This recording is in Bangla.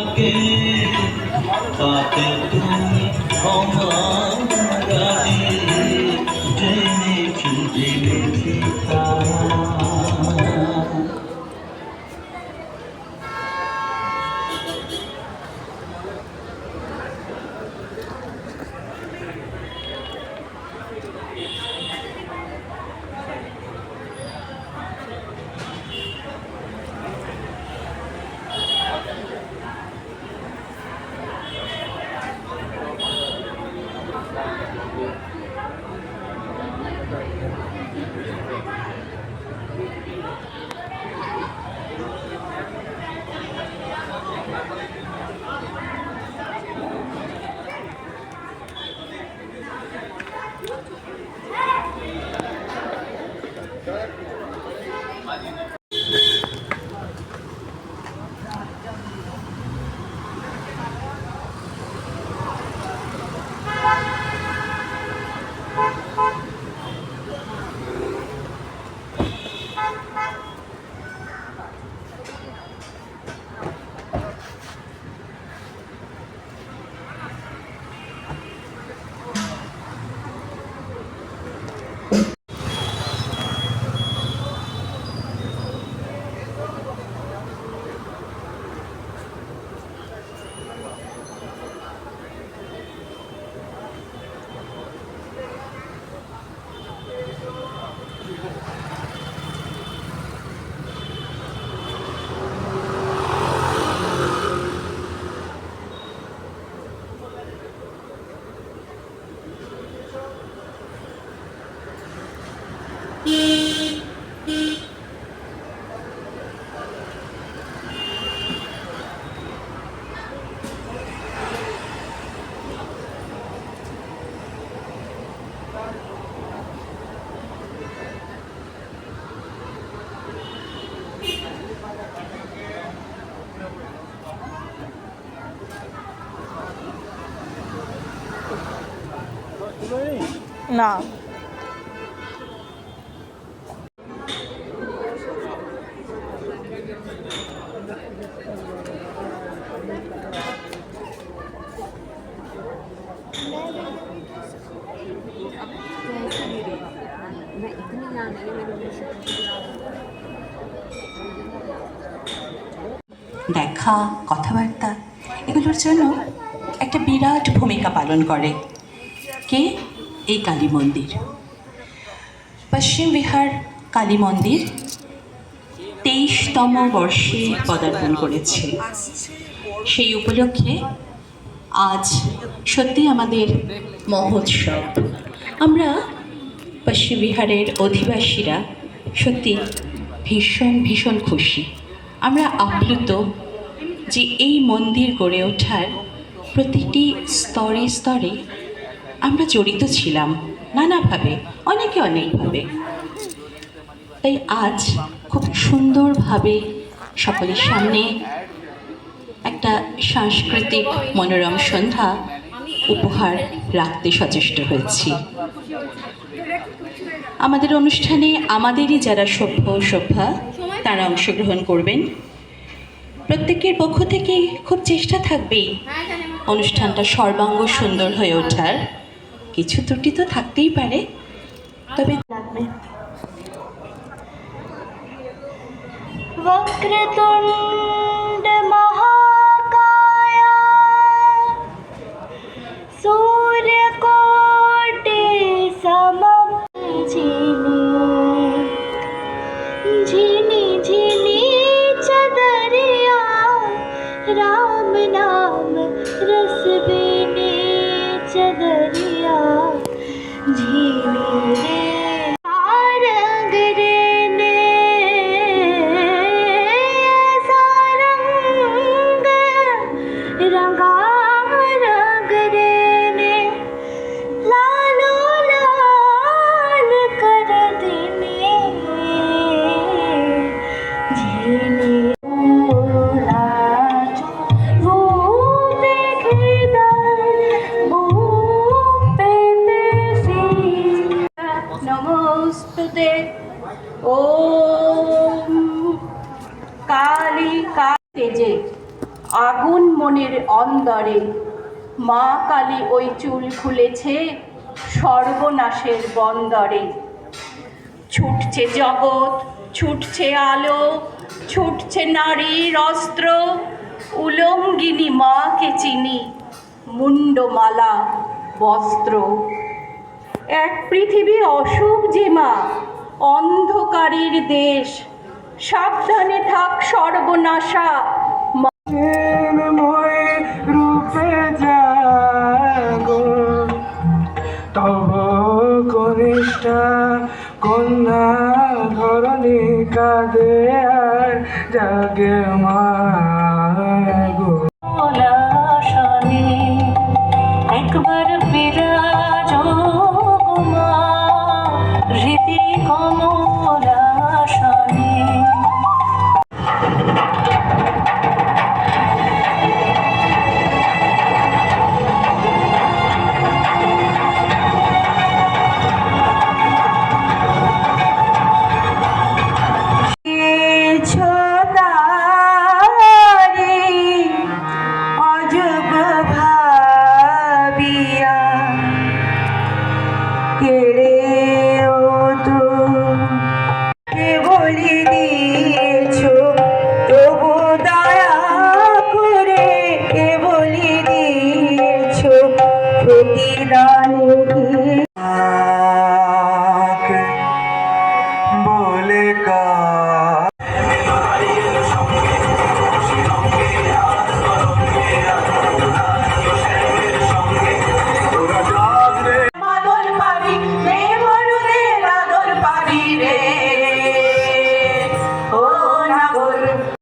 থাকে তাতে তুমি আমার রাগে জেনেছি জেনেছি তারা। না দেখা কথাবার্তা এগুলোর জন্য একটা বিরাট ভূমিকা পালন করে কে? এই কালী মন্দির। পশ্চিম বিহার কালী মন্দির 23তম বর্ষে পদার্পণ করেছে। সেই উপলক্ষে আজ সত্যি আমাদের মহোৎসব। আমরা পশ্চিম বিহারের অধিবাসীরা সত্যি ভীষণ ভীষণ খুশি। আমরা আপ্লুত যে এই মন্দির গড়ে ওঠার প্রতিটি স্তরে স্তরে আমরা জড়িত ছিলাম নানাভাবে, অনেকে অনেকভাবে। তাই আজ খুব সুন্দরভাবে সকলের সামনে একটা সাংস্কৃতিক মনোরম সন্ধ্যা উপহার রাখতে সচেষ্ট হয়েছি। আমাদের অনুষ্ঠানে আমাদেরই যারা সভ্য সভ্যা তারা অংশগ্রহণ করবেন। প্রত্যেকের পক্ষ থেকে খুব চেষ্টা থাকবেই অনুষ্ঠানটা সর্বাঙ্গ সুন্দর হয়ে ওঠার। কিছু ত্রুটি তো থাকতেই পারে, তবে লাগবে। वक्रतुण्ड महाकाय सूर्यकोटि समप्रभ झिनी झिनी चदरिया राम नाम रस बिने चदरिया झिनी रे নমস্তুতে ওম কালী তেজে আগুন মনের অন্দরে মা কালী ওই চুল খুলেছে সর্বনাশের বন্দরে। ছুটছে জগৎ, ছুটছে আলো, ছুটছে নারীর অস্ত্র, উলঙ্গিনী মাকে চিনি, মুন্ডমালা বস্ত্র। এক পৃথিবী অসুখ যে মা, অন্ধকারের দেশ, সাবধানে থাক সর্বনাশা। চিন্ময় রূপে জাগো তব কনিষ্ঠা কন্যা ধরণী কাঁদে আর জাগে মা।